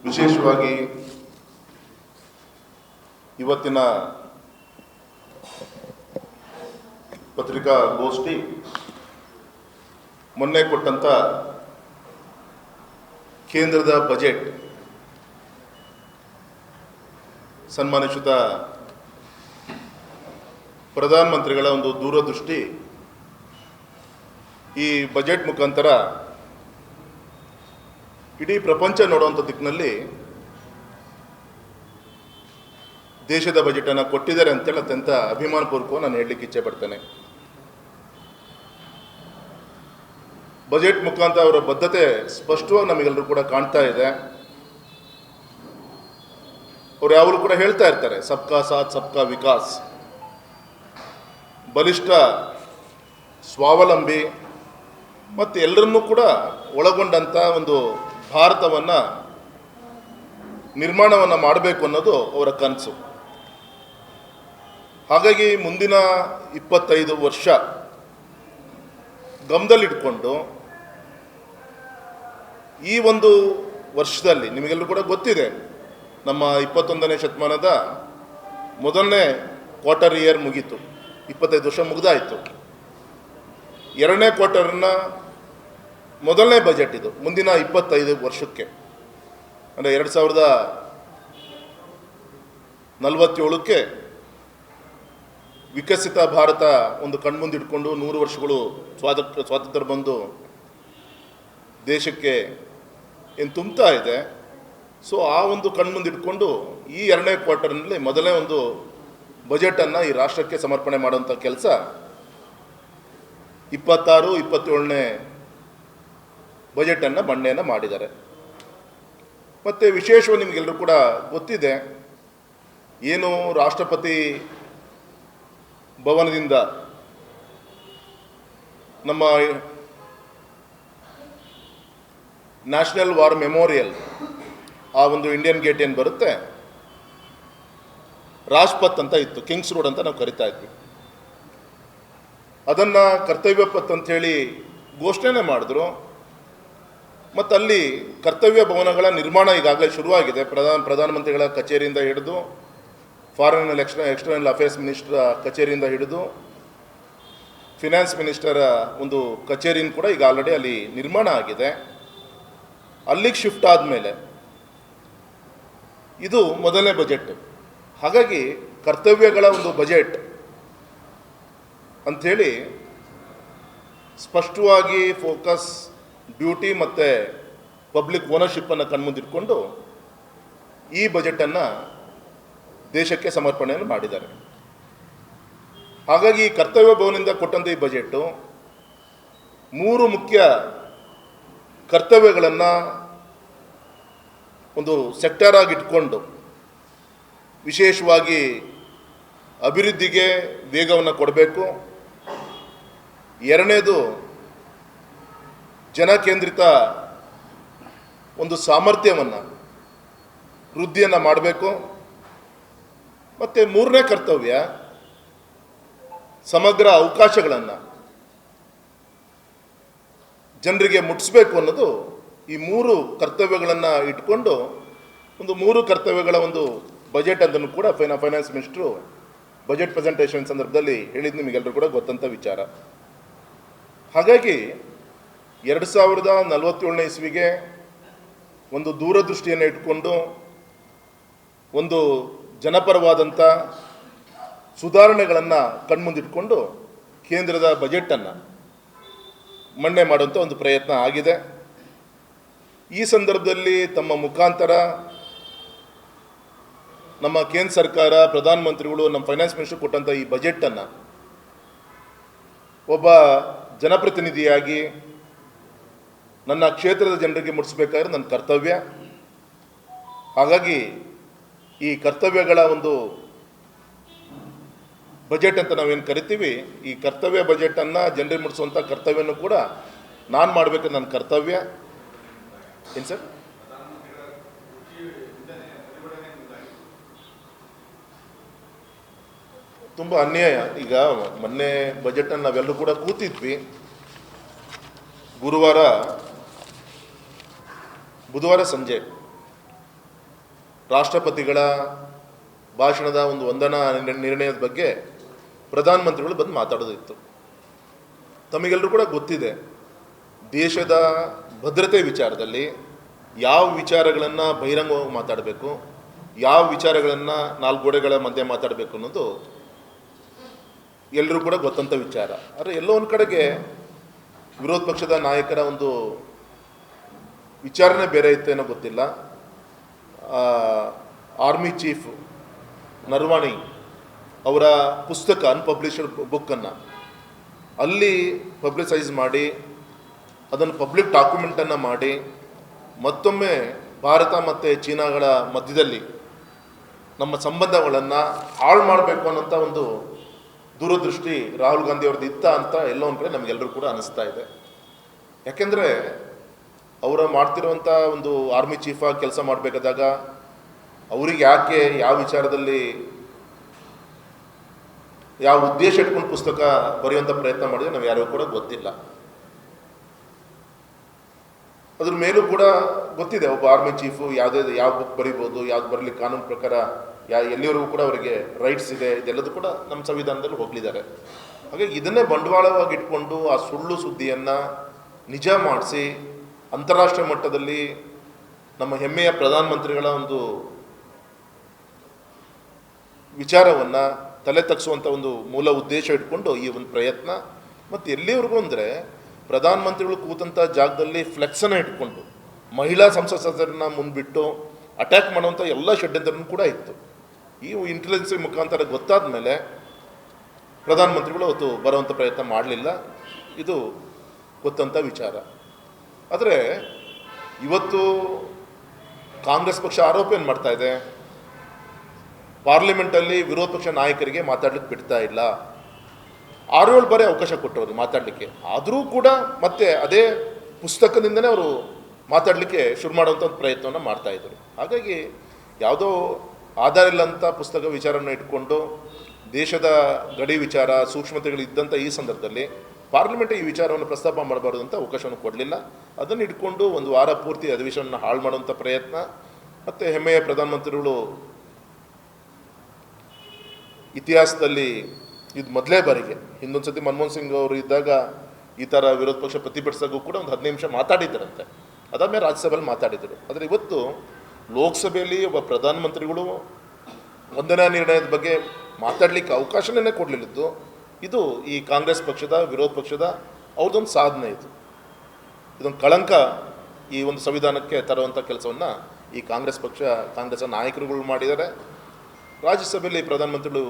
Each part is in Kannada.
ವಿಶೇಷವಾಗಿ ಇವತ್ತಿನ ಪತ್ರಿಕಾಗೋಷ್ಠಿ ಮೊನ್ನೆ ಕೊಟ್ಟಂತ ಕೇಂದ್ರದ ಬಜೆಟ್ ಸನ್ಮಾನಿತ ಪ್ರಧಾನಮಂತ್ರಿಗಳ ಒಂದು ದೂರದೃಷ್ಟಿ ಈ ಬಜೆಟ್ ಮುಖಾಂತರ ಇಡೀ ಪ್ರಪಂಚ ನೋಡುವಂಥ ದಿಕ್ಕಿನಲ್ಲಿ ದೇಶದ ಬಜೆಟನ್ನು ಕೊಟ್ಟಿದ್ದಾರೆ ಅಂತೇಳಿ ಅತ್ಯಂತ ಅಭಿಮಾನಪೂರ್ವಕ ನಾನು ಹೇಳಲಿಕ್ಕೆ ಇಚ್ಛೆ ಪಡ್ತೇನೆ. ಬಜೆಟ್ ಮುಖಾಂತರ ಅವರ ಬದ್ಧತೆ ಸ್ಪಷ್ಟವಾಗಿ ನಮಗೆಲ್ಲರೂ ಕೂಡ ಕಾಣ್ತಾ ಇದೆ. ಅವರು ಯಾವಾಗಲೂ ಕೂಡ ಹೇಳ್ತಾ ಇರ್ತಾರೆ ಸಬ್ಕಾ ಸಾಥ್ ಸಬ್ಕಾ ವಿಕಾಸ್, ಬಲಿಷ್ಠ, ಸ್ವಾವಲಂಬಿ ಮತ್ತು ಎಲ್ಲರನ್ನೂ ಕೂಡ ಒಳಗೊಂಡಂಥ ಒಂದು ಭಾರತವನ್ನು ನಿರ್ಮಾಣವನ್ನು ಮಾಡಬೇಕು ಅನ್ನೋದು ಅವರ ಕನಸು. ಹಾಗಾಗಿ ಮುಂದಿನ 25 ವರ್ಷ ಗಮನದಲ್ಲಿಟ್ಕೊಂಡು ಈ ಒಂದು ವರ್ಷದಲ್ಲಿ ನಿಮಗೆಲ್ಲರೂ ಕೂಡ ಗೊತ್ತಿದೆ, ನಮ್ಮ 21ನೇ ಶತಮಾನದ ಮೊದಲನೇ ಕ್ವಾರ್ಟರ್ ಇಯರ್ ಮುಗೀತು, 25 ವರ್ಷ ಮುಗಿದಾಯಿತು. ಎರಡನೇ ಕ್ವಾರ್ಟರ್ನ ಮೊದಲನೇ ಬಜೆಟ್ ಇದು ಮುಂದಿನ 25 ವರ್ಷಕ್ಕೆ, ಅಂದರೆ 2047ಕ್ಕೆ ವಿಕಸಿತ ಭಾರತ ಒಂದು ಕಣ್ಮುಂದಿಟ್ಕೊಂಡು 100 ವರ್ಷಗಳು ಸ್ವಾತಂತ್ರ್ಯ ಬಂದು ದೇಶಕ್ಕೆ ಏನು ತುಂಬ್ತಾ ಇದೆ. ಸೊ ಆ ಒಂದು ಕಣ್ಮುಂದಿಟ್ಕೊಂಡು ಈ ಎರಡನೇ ಕ್ವಾರ್ಟರ್ನಲ್ಲಿ ಮೊದಲನೇ ಒಂದು ಬಜೆಟನ್ನು ಈ ರಾಷ್ಟ್ರಕ್ಕೆ ಸಮರ್ಪಣೆ ಮಾಡುವಂಥ ಕೆಲಸ 26-27ನೇ ಬಜೆಟನ್ನು ಮಂಡನೆಯನ್ನು ಮಾಡಿದ್ದಾರೆ. ಮತ್ತು ವಿಶೇಷವಾಗಿ ನಿಮಗೆಲ್ಲರೂ ಕೂಡ ಗೊತ್ತಿದೆ, ಏನು ರಾಷ್ಟ್ರಪತಿ ಭವನದಿಂದ ನಮ್ಮ ನ್ಯಾಷನಲ್ ವಾರ್ ಮೆಮೋರಿಯಲ್, ಆ ಒಂದು ಇಂಡಿಯನ್ ಗೇಟ್ ಏನು ಬರುತ್ತೆ, ರಾಜ್ಪಥ್ ಅಂತ ಇತ್ತು, ಕಿಂಗ್ಸ್ ರೋಡ್ ಅಂತ ನಾವು ಕರಿತಾ ಇದ್ವಿ. ಅದನ್ನು ಕರ್ತವ್ಯ ಪಥ್ ಅಂಥೇಳಿ ಘೋಷಣೆ ಮಾಡಿದ್ರು. ಮತ್ತು ಅಲ್ಲಿ ಕರ್ತವ್ಯ ಭವನಗಳ ನಿರ್ಮಾಣ ಈಗಾಗಲೇ ಶುರುವಾಗಿದೆ. ಪ್ರಧಾನಮಂತ್ರಿಗಳ ಕಚೇರಿಯಿಂದ ಹಿಡಿದು ಫಾರಿನ್ ಎಕ್ಸ್ಟರ್ನಲ್ ಅಫೇರ್ಸ್ ಮಿನಿಸ್ಟರ್ ಕಚೇರಿಯಿಂದ ಹಿಡಿದು ಫಿನಾನ್ಸ್ ಮಿನಿಸ್ಟರ್ ಒಂದು ಕಚೇರಿನ ಕೂಡ ಈಗ ಆಲ್ರೆಡಿ ಅಲ್ಲಿ ನಿರ್ಮಾಣ ಆಗಿದೆ. ಅಲ್ಲಿಗೆ ಶಿಫ್ಟ್ ಆದಮೇಲೆ ಇದು ಮೊದಲನೇ ಬಜೆಟ್. ಹಾಗಾಗಿ ಕರ್ತವ್ಯಗಳ ಒಂದು ಬಜೆಟ್ ಅಂಥೇಳಿ ಸ್ಪಷ್ಟವಾಗಿ ಫೋಕಸ್, ಡ್ಯೂಟಿ ಮತ್ತು ಪಬ್ಲಿಕ್ ಓನರ್ಶಿಪ್ಪನ್ನು ಕಣ್ಮುಂದಿಟ್ಕೊಂಡು ಈ ಬಜೆಟನ್ನು ದೇಶಕ್ಕೆ ಸಮರ್ಪಣೆಯನ್ನು ಮಾಡಿದ್ದಾರೆ. ಹಾಗಾಗಿ ಕರ್ತವ್ಯ ಭವನದಿಂದ ಕೊಟ್ಟಂಥ ಈ ಬಜೆಟು 3 ಮುಖ್ಯ ಕರ್ತವ್ಯಗಳನ್ನು ಒಂದು ಸೆಕ್ಟರ್ ಆಗಿಟ್ಕೊಂಡು ವಿಶೇಷವಾಗಿ ಅಭಿವೃದ್ಧಿಗೆ ವೇಗವನ್ನು ಕೊಡಬೇಕು. ಎರಡನೇದು ಜನಕೇಂದ್ರಿತ ಒಂದು ಸಾಮರ್ಥ್ಯವನ್ನು ವೃದ್ಧಿಯನ್ನು ಮಾಡಬೇಕು. ಮತ್ತು ಮೂರನೇ ಕರ್ತವ್ಯ ಸಮಗ್ರ ಅವಕಾಶಗಳನ್ನು ಜನರಿಗೆ ಮುಟ್ಟಿಸ್ಬೇಕು ಅನ್ನೋದು. ಈ 3 ಕರ್ತವ್ಯಗಳನ್ನು ಇಟ್ಕೊಂಡು ಒಂದು 3 ಕರ್ತವ್ಯಗಳ ಒಂದು ಬಜೆಟ್ ಅಂತಲೂ ಕೂಡ ಫೈನಾನ್ಸ್ ಮಿನಿಸ್ಟ್ರು ಬಜೆಟ್ ಪ್ರೆಸೆಂಟೇಷನ್ ಸಂದರ್ಭದಲ್ಲಿ ಹೇಳಿದ್ದು ನಿಮಗೆಲ್ಲರೂ ಕೂಡ ಗೊತ್ತಂಥ ವಿಚಾರ. ಹಾಗಾಗಿ 2047ನೇ ಇಸ್ವಿಗೆ ಒಂದು ದೂರದೃಷ್ಟಿಯನ್ನು ಇಟ್ಕೊಂಡು ಒಂದು ಜನಪರವಾದಂಥ ಸುಧಾರಣೆಗಳನ್ನು ಕಣ್ಮುಂದಿಟ್ಕೊಂಡು ಕೇಂದ್ರದ ಬಜೆಟನ್ನು ಮಂಡನೆ ಮಾಡುವಂಥ ಒಂದು ಪ್ರಯತ್ನ ಆಗಿದೆ. ಈ ಸಂದರ್ಭದಲ್ಲಿ ತಮ್ಮ ಮುಖಾಂತರ ನಮ್ಮ ಕೇಂದ್ರ ಸರ್ಕಾರ, ಪ್ರಧಾನಮಂತ್ರಿಗಳು, ನಮ್ಮ ಫೈನಾನ್ಸ್ ಮಿನಿಸ್ಟರ್ ಕೊಟ್ಟಂಥ ಈ ಬಜೆಟನ್ನು ಒಬ್ಬ ಜನಪ್ರತಿನಿಧಿಯಾಗಿ ನನ್ನ ಕ್ಷೇತ್ರದ ಜನರಿಗೆ ಮುಟ್ಟಿಸ್ಬೇಕಾದ್ರೆ ನನ್ನ ಕರ್ತವ್ಯ. ಹಾಗಾಗಿ ಈ ಕರ್ತವ್ಯಗಳ ಒಂದು ಬಜೆಟ್ ಅಂತ ನಾವೇನು ಕರಿತೀವಿ, ಈ ಕರ್ತವ್ಯ ಬಜೆಟನ್ನು ಜನರಿಗೆ ಮುಟ್ಟಿಸುವಂಥ ಕರ್ತವ್ಯನೂ ಕೂಡ ನಾನು ಮಾಡಬೇಕು, ನನ್ನ ಕರ್ತವ್ಯ. ಏನು ಸರ್? ತುಂಬ ಅನ್ಯಾಯ. ಈಗ ಮೊನ್ನೆ ಬಜೆಟನ್ನು ನಾವೆಲ್ಲರೂ ಕೂಡ ಕೂತಿದ್ವಿ. ಬುಧವಾರ ಸಂಜೆ ರಾಷ್ಟ್ರಪತಿಗಳ ಭಾಷಣದ ಒಂದು ವಂದನಾ ನಿರ್ಣಯದ ಬಗ್ಗೆ ಪ್ರಧಾನಮಂತ್ರಿಗಳು ಬಂದು ಮಾತಾಡೋದಿತ್ತು. ತಮಗೆಲ್ಲರೂ ಕೂಡ ಗೊತ್ತಿದೆ, ದೇಶದ ಭದ್ರತೆ ವಿಚಾರದಲ್ಲಿ ಯಾವ ವಿಚಾರಗಳನ್ನು ಬಹಿರಂಗವಾಗಿ ಮಾತಾಡಬೇಕು, ಯಾವ ವಿಚಾರಗಳನ್ನು ನಾಲ್ಕು ಗೋಡೆಗಳ ಮಧ್ಯೆ ಮಾತಾಡಬೇಕು ಅನ್ನೋದು ಎಲ್ಲರೂ ಕೂಡ ಗೊತ್ತಂಥ ವಿಚಾರ. ಆದರೆ ಎಲ್ಲೋ ಒಂದು ಕಡೆಗೆ ವಿರೋಧ ಪಕ್ಷದ ನಾಯಕರ ಒಂದು ವಿಚಾರಣೆ ಬೇರೆ ಇತ್ತೇನೋ ಗೊತ್ತಿಲ್ಲ. ಆರ್ಮಿ ಚೀಫ್ ನರವಾಣೆ ಅವರ ಪುಸ್ತಕ ಅನ್ಪಬ್ಲಿಷ್ಡ್ ಬುಕ್ಕನ್ನು ಅಲ್ಲಿ ಪಬ್ಲಿಸೈಸ್ ಮಾಡಿ ಅದನ್ನು ಪಬ್ಲಿಕ್ ಡಾಕ್ಯುಮೆಂಟನ್ನು ಮಾಡಿ ಮತ್ತೊಮ್ಮೆ ಭಾರತ ಮತ್ತು ಚೀನಾಗಳ ಮಧ್ಯದಲ್ಲಿ ನಮ್ಮ ಸಂಬಂಧಗಳನ್ನು ಹಾಳು ಮಾಡಬೇಕು ಅನ್ನೋಂಥ ಒಂದು ದೂರದೃಷ್ಟಿ ರಾಹುಲ್ ಗಾಂಧಿ ಅವ್ರದ್ದು ಇತ್ತ ಅಂತ ಎಲ್ಲೋ ಒಂದು ಕಡೆ ನಮಗೆಲ್ಲರೂ ಕೂಡ ಅನಿಸ್ತಾ ಇದೆ. ಯಾಕೆಂದರೆ ಅವರ ಮಾಡ್ತಿರುವಂಥ ಒಂದು ಆರ್ಮಿ ಚೀಫಾಗಿ ಕೆಲಸ ಮಾಡಬೇಕಾದಾಗ ಅವ್ರಿಗೆ ಯಾಕೆ ಯಾವ ವಿಚಾರದಲ್ಲಿ ಯಾವ ಉದ್ದೇಶ ಇಟ್ಕೊಂಡು ಪುಸ್ತಕ ಬರೆಯುವಂಥ ಪ್ರಯತ್ನ ಮಾಡಿದ್ರೆ ನಾವು ಯಾರಿಗೂ ಕೂಡ ಗೊತ್ತಿಲ್ಲ. ಅದ್ರ ಮೇಲೂ ಕೂಡ ಗೊತ್ತಿದೆ ಒಬ್ಬ ಆರ್ಮಿ ಚೀಫು ಯಾವ ಬುಕ್ ಬರಿಬೋದು, ಯಾವ್ದು ಬರಲಿಕ್ಕೆ ಕಾನೂನು ಪ್ರಕಾರ ಎಲ್ಲಿವರೆಗೂ ಕೂಡ ಅವರಿಗೆ ರೈಟ್ಸ್ ಇದೆ, ಇದೆಲ್ಲದೂ ಕೂಡ ನಮ್ಮ ಸಂವಿಧಾನದಲ್ಲಿ ಹೋಗಲಿದ್ದಾರೆ. ಹಾಗಾಗಿ ಇದನ್ನೇ ಬಂಡವಾಳವಾಗಿ ಇಟ್ಕೊಂಡು ಆ ಸುಳ್ಳು ಸುದ್ದಿಯನ್ನು ನಿಜ ಮಾಡಿಸಿ ಅಂತಾರಾಷ್ಟ್ರೀಯ ಮಟ್ಟದಲ್ಲಿ ನಮ್ಮ ಹೆಮ್ಮೆಯ ಪ್ರಧಾನಮಂತ್ರಿಗಳ ಒಂದು ವಿಚಾರವನ್ನು ತಲೆ ತಗ್ಸುವಂಥ ಒಂದು ಮೂಲ ಉದ್ದೇಶ ಇಟ್ಕೊಂಡು ಈ ಒಂದು ಪ್ರಯತ್ನ. ಮತ್ತು ಎಲ್ಲಿವರೆಗೂ ಅಂದರೆ ಪ್ರಧಾನಮಂತ್ರಿಗಳು ಕೂತಂಥ ಜಾಗದಲ್ಲಿ ಫ್ಲೆಕ್ಸನ್ನು ಇಟ್ಕೊಂಡು ಮಹಿಳಾ ಸಂಸತ್ ಸದಸ್ಯರನ್ನ ಮುಂದ್ಬಿಟ್ಟು ಅಟ್ಯಾಕ್ ಮಾಡುವಂಥ ಎಲ್ಲ ಷಡ್ಯಂತ್ರನೂ ಕೂಡ ಇತ್ತು. ಈ ಇಂಟೆಲಿಜೆನ್ಸ್ ಮುಖಾಂತರ ಗೊತ್ತಾದ ಮೇಲೆ ಪ್ರಧಾನಮಂತ್ರಿಗಳು ಅವತ್ತು ಬರುವಂಥ ಪ್ರಯತ್ನ ಮಾಡಲಿಲ್ಲ. ಇದು ಗೊತ್ತಂಥ ವಿಚಾರ. ಆದರೆ ಇವತ್ತು ಕಾಂಗ್ರೆಸ್ ಪಕ್ಷ ಆರೋಪ ಏನು ಮಾಡ್ತಾ ಇದೆ, ಪಾರ್ಲಿಮೆಂಟಲ್ಲಿ ವಿರೋಧ ಪಕ್ಷ ನಾಯಕರಿಗೆ ಮಾತಾಡ್ಲಿಕ್ಕೆ ಬಿಡ್ತಾ ಇಲ್ಲ. 6-7 ಬಾರಿ ಅವಕಾಶ ಕೊಟ್ಟವರು ಮಾತಾಡಲಿಕ್ಕೆ, ಆದರೂ ಕೂಡ ಮತ್ತೆ ಅದೇ ಪುಸ್ತಕದಿಂದನೇ ಅವರು ಮಾತಾಡಲಿಕ್ಕೆ ಶುರು ಮಾಡುವಂಥ ಒಂದು ಪ್ರಯತ್ನವನ್ನು ಮಾಡ್ತಾಯಿದ್ರು. ಹಾಗಾಗಿ ಯಾವುದೋ ಆಧಾರ ಇಲ್ಲಂಥ ಪುಸ್ತಕ ವಿಚಾರವನ್ನು ಇಟ್ಕೊಂಡು ದೇಶದ ಗಡಿ ವಿಚಾರ ಸೂಕ್ಷ್ಮತೆಗಳಿದ್ದಂಥ ಈ ಸಂದರ್ಭದಲ್ಲಿ ಪಾರ್ಲಿಮೆಂಟ್ ಈ ವಿಚಾರವನ್ನು ಪ್ರಸ್ತಾಪ ಮಾಡಬಾರ್ದು ಅಂತ ಅವಕಾಶವನ್ನು ಕೊಡಲಿಲ್ಲ. ಅದನ್ನು ಇಟ್ಕೊಂಡು ಒಂದು ವಾರ ಪೂರ್ತಿ ಅಧಿವೇಶನವನ್ನು ಹಾಳು ಮಾಡುವಂಥ ಪ್ರಯತ್ನ. ಮತ್ತು ಹೆಮ್ಮೆಯ ಪ್ರಧಾನಮಂತ್ರಿಗಳು ಇತಿಹಾಸದಲ್ಲಿ ಇದು ಮೊದಲೇ ಬಾರಿಗೆ, ಹಿಂದೊಂದು ಸತಿ ಮನಮೋಹನ್ ಸಿಂಗ್ ಅವರು ಇದ್ದಾಗ ಈ ಥರ ವಿರೋಧ ಪಕ್ಷ ಪ್ರತಿಭಟಿಸಾಗೂ ಕೂಡ ಒಂದು 15 ನಿಮಿಷ ಮಾತಾಡಿದ್ದರಂತೆ, ಅದಾದಮೇಲೆ ರಾಜ್ಯಸಭೆಯಲ್ಲಿ ಮಾತಾಡಿದರು. ಆದರೆ ಇವತ್ತು ಲೋಕಸಭೆಯಲ್ಲಿ ಒಬ್ಬ ಪ್ರಧಾನಮಂತ್ರಿಗಳು ವಂದನಾ ನಿರ್ಣಯದ ಬಗ್ಗೆ ಮಾತಾಡಲಿಕ್ಕೆ ಅವಕಾಶನೇ ಕೊಡಲಿಲ್ಲದ್ದು ಇದು ಈ ಕಾಂಗ್ರೆಸ್ ಪಕ್ಷದ ವಿರೋಧ ಪಕ್ಷದ ಅವ್ರದ್ದೊಂದು ಸಾಧನೆ. ಇದೊಂದು ಕಳಂಕ ಈ ಒಂದು ಸಂವಿಧಾನಕ್ಕೆ ತರುವಂಥ ಕೆಲಸವನ್ನು ಈ ಕಾಂಗ್ರೆಸ್ ನಾಯಕರುಗಳು ಮಾಡಿದ್ದಾರೆ. ರಾಜ್ಯಸಭೆಯಲ್ಲಿ ಪ್ರಧಾನಮಂತ್ರಿಗಳು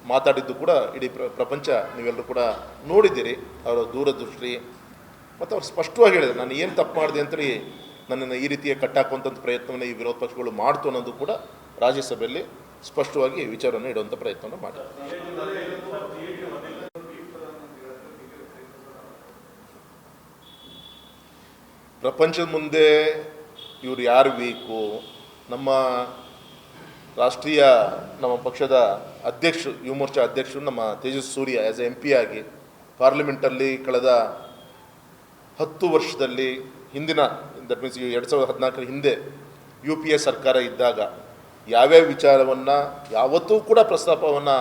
ಮಾತಾಡಿದ್ದು ಕೂಡ ಇಡೀ ಪ್ರಪಂಚ ನೀವೆಲ್ಲರೂ ಕೂಡ ನೋಡಿದ್ದೀರಿ. ಅವರ ದೂರದೃಷ್ಟಿ ಮತ್ತು ಅವ್ರು ಸ್ಪಷ್ಟವಾಗಿ ಹೇಳಿದರು, ನಾನು ಏನು ತಪ್ಪು ಮಾಡಿದೆ ಅಂತೇಳಿ ನನ್ನನ್ನು ಈ ರೀತಿಯ ಕಟ್ಟಾಕುವಂಥ ಪ್ರಯತ್ನವನ್ನು ಈ ವಿರೋಧ ಪಕ್ಷಗಳು ಮಾಡ್ತು ಅನ್ನೋದು ಕೂಡ ರಾಜ್ಯಸಭೆಯಲ್ಲಿ ಸ್ಪಷ್ಟವಾಗಿ ವಿಚಾರವನ್ನು ಇಡುವಂಥ ಪ್ರಯತ್ನವನ್ನು ಮಾಡಿದ್ದಾರೆ. ಪ್ರಪಂಚದ ಮುಂದೆ ಇವರು ಯಾರು ವೀಕು, ನಮ್ಮ ರಾಷ್ಟ್ರೀಯ ನಮ್ಮ ಪಕ್ಷದ ಅಧ್ಯಕ್ಷರು, ಯುವ ಮೋರ್ಚಾ ಅಧ್ಯಕ್ಷರು ನಮ್ಮ Tejasvi Surya as A MP ಆಗಿ ಪಾರ್ಲಿಮೆಂಟಲ್ಲಿ ಕಳೆದ 10 ವರ್ಷದಲ್ಲಿ ಹಿಂದಿನ ದಟ್ ಮೀನ್ಸ್ 2014 ಹಿಂದೆ UPA ಸರ್ಕಾರ ಇದ್ದಾಗ ಯಾವ್ಯಾವ ವಿಚಾರವನ್ನು ಯಾವತ್ತೂ ಕೂಡ ಪ್ರಸ್ತಾಪವನ್ನು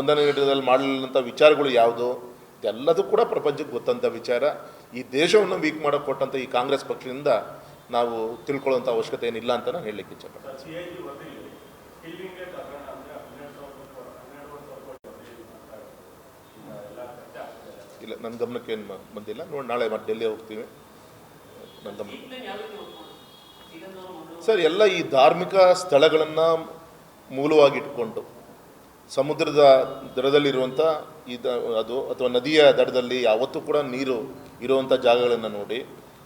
ಒಂದನೇ ನಿರ್ಣಯದಲ್ಲಿ ಮಾಡಲಿಲ್ಲಂಥ ವಿಚಾರಗಳು ಯಾವುದು ಎಲ್ಲದೂ ಕೂಡ ಪ್ರಪಂಚಕ್ಕೆ ಗೊತ್ತಂಥ ವಿಚಾರ. ಈ ದೇಶವನ್ನು ವೀಕ್ ಮಾಡೋಕ್ಕೆ ಕೊಟ್ಟಂಥ ಈ ಕಾಂಗ್ರೆಸ್ ಪಕ್ಷದಿಂದ ನಾವು ತಿಳ್ಕೊಳ್ಳೋಂಥ ಅವಶ್ಯಕತೆ ಏನಿಲ್ಲ ಅಂತ ನಾನು ಹೇಳಲಿಕ್ಕೆ ಇಚ್ಛೆಪಡ್ತೀನಿ. ಇಲ್ಲ, ನನ್ನ ಗಮನಕ್ಕೆ ಏನು ಬಂದಿಲ್ಲ. ನೋಡಿ, ನಾಳೆ ಮತ್ತೆ ಡೆಲ್ಲಿ ಹೋಗ್ತೀವಿ. ನನ್ನ ಗಮನ ಸರ್, ಎಲ್ಲ ಈ ಧಾರ್ಮಿಕ ಸ್ಥಳಗಳನ್ನು ಮೂಲವಾಗಿಟ್ಕೊಂಡು ಸಮುದ್ರದ ದಡದಲ್ಲಿರುವಂಥ ಅದು ಅಥವಾ ನದಿಯ ದಡದಲ್ಲಿ ಯಾವತ್ತೂ ಕೂಡ ನೀರು ಇರುವಂಥ ಜಾಗಗಳನ್ನು ನೋಡಿ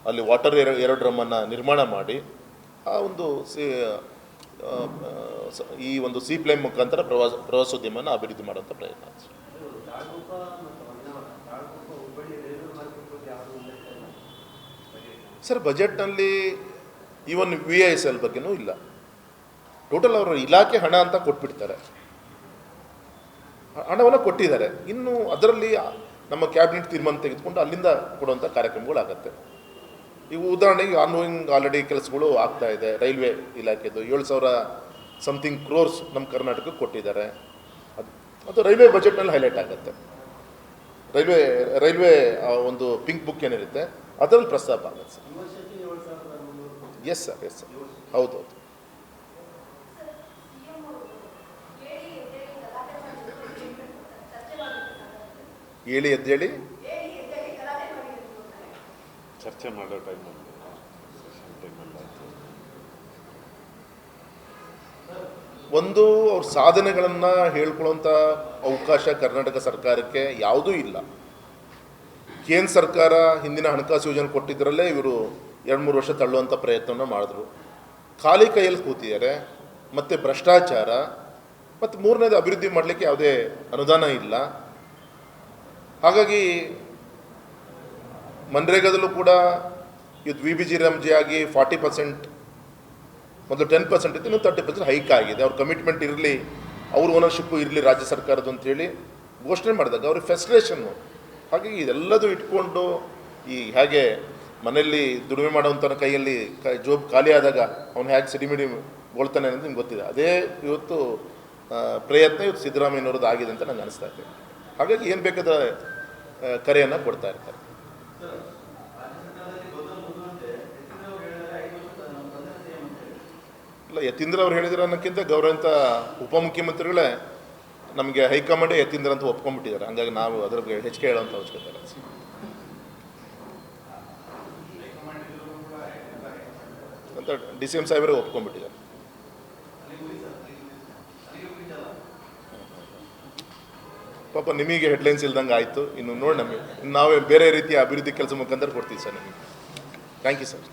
ಅಲ್ಲಿ ವಾಟರ್ ಏರೋಡ್ರಮ್ಮನ್ನು ನಿರ್ಮಾಣ ಮಾಡಿ ಆ ಒಂದು ಈ ಒಂದು ಸೀಪ್ಲೇನ್ ಮುಖಾಂತರ ಪ್ರವಾಸೋದ್ಯಮವನ್ನು ಅಭಿವೃದ್ಧಿ ಮಾಡುವಂಥ ಪ್ರಯತ್ನ. ಸರ್, ಬಜೆಟ್ನಲ್ಲಿ ಈವನ್ VISL ಬಗ್ಗೆನೂ ಇಲ್ಲ. ಟೋಟಲ್ ಅವರ ಇಲಾಖೆ ಹಣ ಅಂತ ಕೊಟ್ಬಿಡ್ತಾರೆ, ಹಣವನ್ನು ಕೊಟ್ಟಿದ್ದಾರೆ. ಇನ್ನು ಅದರಲ್ಲಿ ನಮ್ಮ ಕ್ಯಾಬಿನೆಟ್ ತೀರ್ಮಾನ ತೆಗೆದುಕೊಂಡು ಅಲ್ಲಿಂದ ಕೊಡುವಂಥ ಕಾರ್ಯಕ್ರಮಗಳಾಗತ್ತೆ. ಈಗ ಉದಾಹರಣೆಗೆ ಆನ್ಗೋಯಿಂಗ್ ಆಲ್ರೆಡಿ ಕೆಲಸಗಳು ಆಗ್ತಾ ಇದೆ. ರೈಲ್ವೆ ಇಲಾಖೆದು 7,000 ಸಮಥಿಂಗ್ ಕ್ರೋರ್ಸ್ ನಮ್ಮ ಕರ್ನಾಟಕಕ್ಕೆ ಕೊಟ್ಟಿದ್ದಾರೆ. ಅದು ರೈಲ್ವೆ ಬಜೆಟ್ನಲ್ಲಿ ಹೈಲೈಟ್ ಆಗುತ್ತೆ. ರೈಲ್ವೆ ಒಂದು ಪಿಂಕ್ ಬುಕ್ ಏನಿರುತ್ತೆ ಅದರಲ್ಲಿ ಪ್ರಸ್ತಾಪ ಆಗುತ್ತೆ ಸರ್. ಎಸ್ ಸರ್ ಹೌದು. ಹೇಳಿ ಎದ್ದೇಳಿ ಚರ್ಚೆ ಮಾಡೋ ಟೈಮಲ್ಲಿ ಒಂದು ಅವ್ರ ಸಾಧನೆಗಳನ್ನು ಹೇಳ್ಕೊಳ್ಳೋಂಥ ಅವಕಾಶ ಕರ್ನಾಟಕ ಸರ್ಕಾರಕ್ಕೆ ಯಾವುದೂ ಇಲ್ಲ. ಕೇಂದ್ರ ಸರ್ಕಾರ ಹಿಂದಿನ ಹಣಕಾಸು ಯೋಜನೆ ಕೊಟ್ಟಿದ್ದರಲ್ಲೇ ಇವರು 2-3 ವರ್ಷ ತಳ್ಳುವಂಥ ಪ್ರಯತ್ನವನ್ನು ಮಾಡಿದ್ರು. ಖಾಲಿ ಕೈಯಲ್ಲಿ ಕೂತಿದ್ದಾರೆ. ಮತ್ತು ಭ್ರಷ್ಟಾಚಾರ, ಮತ್ತು ಮೂರನೇದು ಅಭಿವೃದ್ಧಿ ಮಾಡಲಿಕ್ಕೆ ಯಾವುದೇ ಅನುದಾನ ಇಲ್ಲ. ಹಾಗಾಗಿ ಮನ್ರೇಗಾದಲ್ಲೂ ಕೂಡ ಇದು VBG ಆಗಿ 40%, ಮೊದಲು 10% ಇತ್ತು, ಇನ್ನೂ 30% ಹೈಕ್ ಆಗಿದೆ. ಅವ್ರ ಕಮಿಟ್ಮೆಂಟ್ ಇರಲಿ, ಅವ್ರ ಓನರ್ಶಿಪ್ಪು ಇರಲಿ ರಾಜ್ಯ ಸರ್ಕಾರದ್ದು ಅಂತೇಳಿ ಘೋಷಣೆ ಮಾಡಿದಾಗ ಅವ್ರಿಗೆ ಫ್ರಸ್ಟ್ರೇಷನ್ನು. ಹಾಗಾಗಿ ಇದೆಲ್ಲದೂ ಇಟ್ಕೊಂಡು ಹೇಗೆ ಮನೆಯಲ್ಲಿ ದುಡಿಮೆ ಮಾಡೋವಂಥನ ಕೈಯಲ್ಲಿ ಜೋಬ್ ಖಾಲಿ ಆದಾಗ ಅವ್ನು ಹೇಗೆ ಸಿಡಿಮಿಡಿಗೊಳ್ತಾನೆ ಅನ್ನೋದು ನಿಮ್ಗೆ ಗೊತ್ತಿದೆ. ಅದೇ ಇವತ್ತು ಪ್ರಯತ್ನ ಇವತ್ತು ಸಿದ್ದರಾಮಯ್ಯನವ್ರದ್ದು ಆಗಿದೆ ಅಂತ ನಂಗೆ ಅನಿಸ್ತಾ ಇದೆ. ಹಾಗಾಗಿ ಏನು ಬೇಕಾದ ಕರೆಯನ್ನು ಕೊಡ್ತಾ ಇರ್ತಾರೆ. ಇಲ್ಲ, ಯತೀಂದ್ರ ಅವ್ರು ಹೇಳಿದ್ರೆ ಅನ್ನೋಕ್ಕಿಂತ ಗೌರವಂತ ಉಪಮುಖ್ಯಮಂತ್ರಿಗಳೇ ನಮಗೆ ಹೈಕಮಾಂಡೇ ಯತೀಂದ್ರ ಅಂತ ಒಪ್ಕೊಂಡ್ಬಿಟ್ಟಿದ್ದಾರೆ. ಹಂಗಾಗಿ ನಾವು ಅದ್ರ ಬಗ್ಗೆ ಹೆಚ್ಚಿಗೆ ಹೇಳೋಂಥ ಅವಶ್ಯಕತೆ ಇಲ್ಲ ಅಂತ DCM ಸಾಹೇಬರೇ ಒಪ್ಕೊಂಡ್ಬಿಟ್ಟಿದ್ದಾರೆ. ಪಾಪ ನಿಮಗೆ ಹೆಡ್ಲೈನ್ಸ್ ಇಲ್ದಂಗೆ ಆಯಿತು. ಇನ್ನು ನೋಡಿ, ನಾವೇ ಬೇರೆ ರೀತಿಯ ಅಭಿವೃದ್ಧಿ ಕೆಲಸ ಮುಖಾಂತರ ಕೊಡ್ತೀವಿ ಸರ್ ನಿಮಗೆ. Thank you sir.